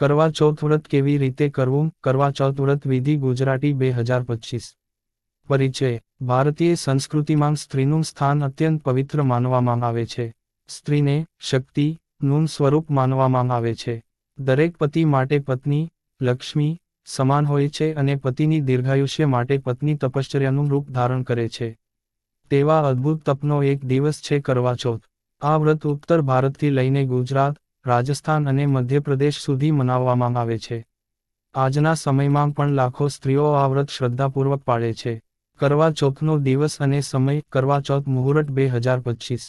કરવા ચૌથ વ્રત કેવી રીતે કરવું? કરવા ચૌથ વ્રત વિધિ ગુજરાતી 2025 પરિચય ભારતીય સંસ્કૃતિમાં સ્ત્રીનું સ્થાન અત્યંત પવિત્ર માનવામાં આવે છે. સ્ત્રીને શક્તિનું સ્વરૂપ માનવામાં આવે છે. દરેક પતિ માટે પત્ની લક્ષ્મી સમાન હોય છે અને પતિની દીર્ઘાયુષ્ય માટે પત્ની તપશ્ચર્યાનું રૂપ ધારણ કરે છે. તેવા અદ્ભુત તપનો એક દિવસ છે કરવા ચૌથ. આ વ્રત ઉત્તર ભારતથી લઈને ગુજરાત, રાજસ્થાન અને મધ્યપ્રદેશ સુધી મનાવવામાં આવે છે. આજના સમયમાં પણ લાખો સ્ત્રીઓ આ વ્રત શ્રદ્ધાપૂર્વક પાળે છે. કરવા ચૌથનો દિવસ અને સમય કરવા ચૌથ મુહૂર્ત 2025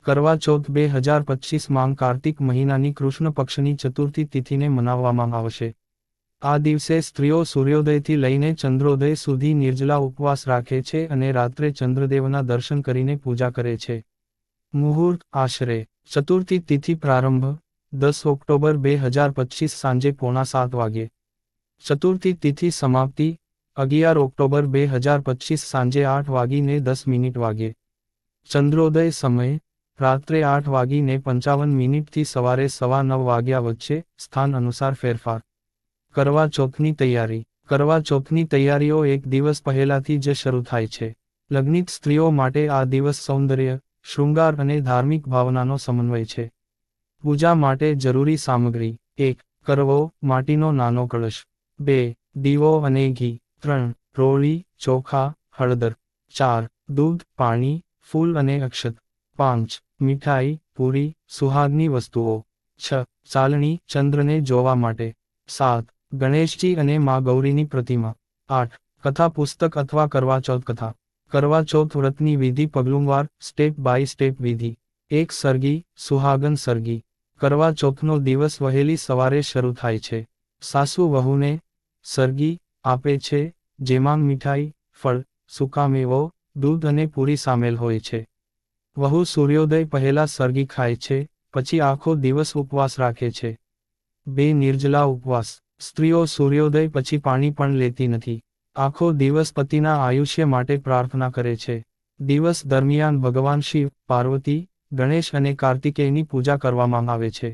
કરવા ચૌથ 2025 માં કાર્તિક મહિનાની કૃષ્ણ પક્ષની ચતુર્થી તિથિને મનાવવામાં આવશે. આ દિવસે સ્ત્રીઓ સૂર્યોદયથી લઈને ચંદ્રોદય સુધી નિર્જલા ઉપવાસ રાખે છે અને રાત્રે ચંદ્રદેવના દર્શન કરીને પૂજા કરે છે. મુહૂર્ત આશરે ચતુર્થી તિથિ પ્રારંભ 10 ઓક્ટોબર 2025 સાંજે 6:45 વાગ્યે. ચતુર્થી તિથિ સમાપ્તિ 11 ઓક્ટોબર 2025 સાંજે 8:10 વાગ્યે. ચંદ્રોદય સમય રાત્રે 8:55 થી સવારે 9:15 વાગ્યા વચ્ચે. સ્થાન અનુસાર ફેરફાર. કરવા ચૌથની તૈયારી. કરવા ચૌથની તૈયારીઓ એક દિવસ પહેલાથી જ શરૂ થાય છે. લગ્નિત સ્ત્રીઓ માટે આ દિવસ સૌંદર્ય, શૃંગાર અને ધાર્મિક ભાવનાનો સમન્વય છે. પૂજા માટે જરૂરી સામગ્રી: 1. કરવો માટીનો નાનો કળશ. 2. દીવો અને ઘી. 3. રોળી, ચોખા, હળદર. 4. દૂધ, પાણી, ફૂલ અને અક્ષત. 5. મીઠાઈ, પૂરી, સુહાગની વસ્તુઓ. 6. ચાલણી, ચંદ્રને જોવા માટે. 7. ગણેશજી અને માં ગૌરીની પ્રતિમા. 8. કથા પુસ્તક અથવા કરવા ચૌથ કથા. કરવા ચૌથ વ્રતની વિધિ પગલુંવાર સ્ટેપ બાય સ્ટેપ વિધિ. 1. સરગી, સુહાગન સરગી. કરવા ચૌથનો દિવસ વહેલી સવારે શરૂ થાય છે. સાસુ વહુને સરગી આપે છે, જેમાં મીઠાઈ, ફળ, સૂકામેવો, દૂધ અને પૂરી સામેલ હોય છે. વહુ સૂર્યોદય પહેલા સરગી ખાય છે, પછી આખો દિવસ ઉપવાસ રાખે છે. 2. નિર્જલા ઉપવાસ. સ્ત્રીઓ સૂર્યોદય પછી પાણી પણ લેતી નથી. આખો દિવસ પતિના આયુષ્ય માટે પ્રાર્થના કરે છે. દિવસ દરમિયાન ભગવાન શિવ, પાર્વતી, ગણેશ અને કાર્તિકેયની પૂજા કરવામાં આવે છે.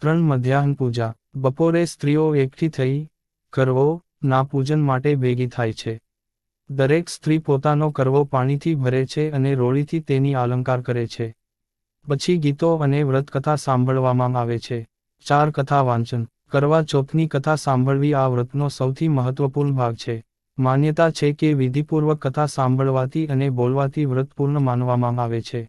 3. મધ્યાહન પૂજા. બપોરે સ્ત્રીઓ એકઠી થઈ કરવો ના પૂજન માટે ભેગી થાય છે. દરેક સ્ત્રી પોતાનો કરવો પાણીથી ભરે છે અને રોળીથી તેની અલંકાર કરે છે. પછી ગીતો અને વ્રતકથા સાંભળવામાં આવે છે. 4. કથા વાંચન. કરવા ચૌથની કથા સાંભળવી આ વ્રતનો સૌથી મહત્વપૂર્ણ ભાગ છે. માન્યતા છે કે વિધિપૂર્વક કથા સાંભળવાથી અને બોલવાથી વ્રત પૂર્ણ માનવામાં આવે છે.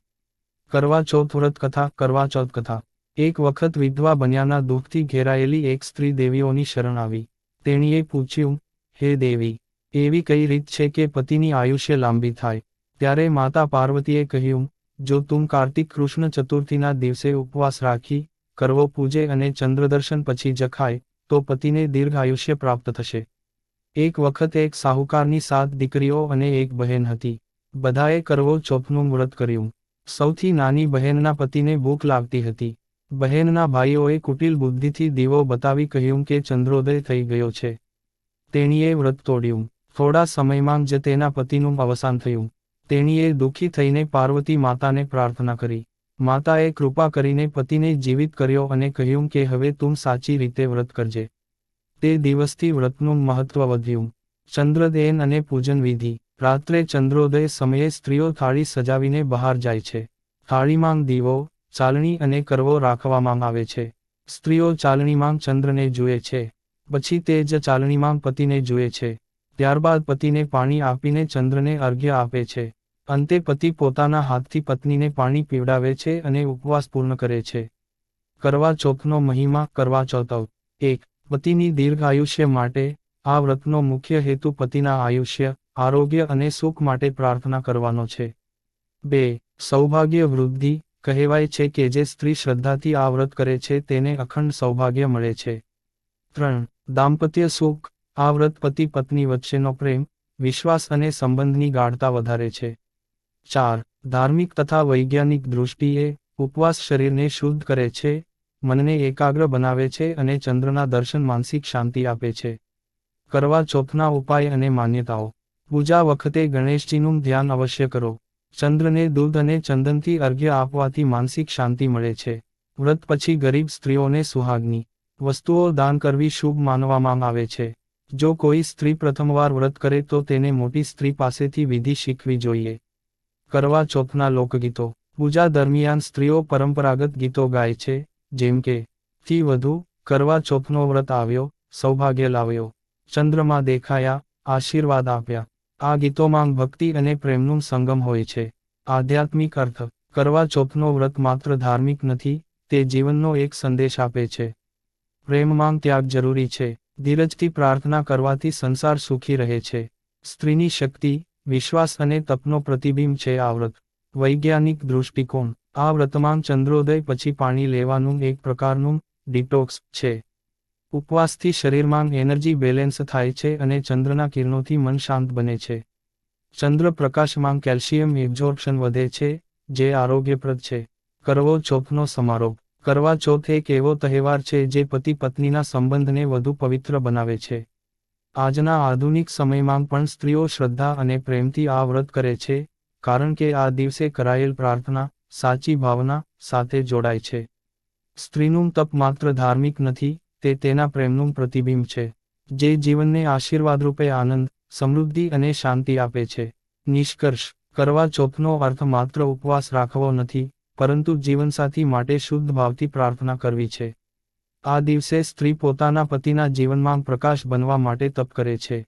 કરવા ચૌથ વ્રત કથા. કરવા ચૌથ કથા. એક વખત વિધવા બન્યાના દુઃખથી ઘેરાયેલી એક સ્ત્રી દેવીઓની શરણ આવી. તેણીએ પૂછ્યું, હે દેવી, એવી કઈ રીત છે કે પતિની આયુષ્ય લાંબી થાય? ત્યારે માતા પાર્વતીએ કહ્યું, જો તું કાર્તિક કૃષ્ણ ચતુર્થીના દિવસે ઉપવાસ રાખી, કરવો પૂજે અને ચંદ્રદર્શન પછી જ ખાય, તો પતિને દીર્ઘ આયુષ્ય પ્રાપ્ત થશે. એક વખત એક સાહુકારની 7 દીકરીઓ અને એક બહેન હતી. બધાએ કરવો ચૌથનું વ્રત કર્યું. સૌથી નાની બહેનના પતિને ભૂખ લાગતી હતી. બહેનના ભાઈઓએ કુટિલ બુદ્ધિથી દીવો બતાવી કહ્યું કે ચંદ્રોદય થઈ ગયો છે. તેણીએ વ્રત તોડ્યું. થોડા સમયમાં જ તેના પતિનું અવસાન થયું. તેણીએ દુઃખી થઈને પાર્વતી માતાને પ્રાર્થના કરી. માતાએ કૃપા કરીને પતિને જીવિત કર્યો અને કહ્યું કે હવે તું સાચી રીતે વ્રત કરજે. તે દિવસથી વ્રતનું મહત્વ વધ્યું. ચંદ્રદેન અને પૂજન વિધિ. રાત્રે ચંદ્રોદય સમયે સ્ત્રીઓ થાળી સજાવીને બહાર જાય છે. થાળીમાં દીવો, ચાલણી અને કરવો રાખવામાં આવે છે. સ્ત્રીઓ ચાલણીમાં ચંદ્રને જુએ છે. પછી તે જ ચાલણીમાં પતિને જુએ છે. ત્યારબાદ પતિને પાણી આપીને ચંદ્રને અર્ઘ્ય આપે છે. અંતે પતિ પોતાના હાથથી પત્નીને પાણી પીવડાવે છે અને ઉપવાસ પૂર્ણ કરે છે. કરવા ચૌથનો મહિમા. કરવા ચૌથ. 1. પતિની દીર્ઘ આયુષ્ય માટે. આ વ્રતનો મુખ્ય હેતુ પતિના આયુષ્ય, આરોગ્ય અને સુખ માટે પ્રાર્થના કરવાનો છે. 2. સૌભાગ્ય વૃદ્ધિ. કહેવાય છે કે જે સ્ત્રી શ્રદ્ધાથી આ વ્રત કરે છે તેને અખંડ સૌભાગ્ય મળે છે. 3. દાંપત્ય સુખ. આ વ્રત પતિ પત્ની વચ્ચેનો પ્રેમ, વિશ્વાસ અને સંબંધની ગાઢતા વધારે છે. 4. ધાર્મિક તથા વૈજ્ઞાનિક દૃષ્ટિએ, ઉપવાસ શરીરને શુદ્ધ કરે છે, મનને એકાગ્ર બનાવે છે અને ચંદ્રના દર્શન માનસિક શાંતિ આપે છે. કરવા ચૌથના ઉપાય અને માન્યતાઓ. પૂજા વખતે ગણેશજીનું ધ્યાન અવશ્ય કરો. ચંદ્રને દૂધ અને ચંદનથી અર્ઘ્ય આપવાથી માનસિક શાંતિ મળે છે. વ્રત પછી ગરીબ સ્ત્રીઓને સુહાગની વસ્તુઓ દાન કરવી શુભ માનવામાં આવે છે. જો કોઈ સ્ત્રી પ્રથમવાર વ્રત કરે તો તેને મોટી સ્ત્રી પાસેથી વિધિ શીખવી જોઈએ. કરવા ચોથના લોકગીતો. પૂજા દરમિયાન સ્ત્રીઓ પરંપરાગત ગીતો ગાય છે, જેમ કે થી વધુ, કરવા ચોથનો વ્રત આવ્યો, સૌભાગ્ય લાવ્યો, ચંદ્રમા દેખાયા, આશીર્વાદ આપ્યા. આ ગીતોમાં ભક્તિ અને પ્રેમનું સંગમ હોય છે. આધ્યાત્મિક અર્થ. કરવા ચોથનો વ્રત માત્ર ધાર્મિક નથી, તે જીવનનો એક સંદેશ આપે છે. પ્રેમમાં ત્યાગ જરૂરી છે. ધીરજથી પ્રાર્થના કરવાથી સંસાર સુખી રહે છે. સ્ત્રીની શક્તિ, વિશ્વાસ અને તપનો પ્રતિબિંબ છે આ વ્રત. વૈજ્ઞાનિક દૃષ્ટિકોણ. આ વ્રતમાં ચંદ્રોદય પછી પાણી લેવાનું એક પ્રકારનું ડિટોક્સ છે. ઉપવાસથી શરીરમાં એનર્જી બેલેન્સ થાય છે અને ચંદ્રના કિરણોથી મન શાંત બને છે. ચંદ્ર પ્રકાશમાં કેલ્શિયમ એબ્ઝોર્પ્શન વધે છે, જે આરોગ્યપ્રદ છે. કરવો ચોથનો સમારોહ. કરવા ચોથ એક એવો તહેવાર છે જે પતિ પત્નીના સંબંધને વધુ પવિત્ર બનાવે છે. આજના આધુનિક સમયમાં પણ સ્ત્રીઓ શ્રદ્ધા અને પ્રેમથી આ વ્રત કરે છે, કારણ કે આ દિવસે કરાયેલ પ્રાર્થના, સાચી ભાવના સાથે જોડાય છે. સ્ત્રીનું તપ માત્ર ધાર્મિક નથી, તે તેના પ્રેમનું પ્રતિબિંબ છે, જે જીવનને આશીર્વાદરૂપે આનંદ, સમૃદ્ધિ અને શાંતિ આપે છે. નિષ્કર્ષ. કરવા ચોથનો અર્થ માત્ર ઉપવાસ રાખવો નથી, પરંતુ જીવનસાથી માટે શુદ્ધ ભાવથી પ્રાર્થના કરવી છે. આ દિવસે સ્ત્રી પોતાના પતિના જીવનમાં પ્રકાશ બનવા માટે તપ કરે છે.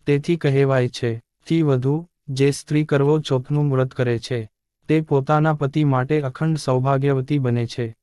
તેથી કહેવાય છે, થી વધુ, જે સ્ત્રી કરવો ચોથનું વ્રત કરે છે, તે પોતાના પતિ માટે અખંડ સૌભાગ્યવતી બને છે.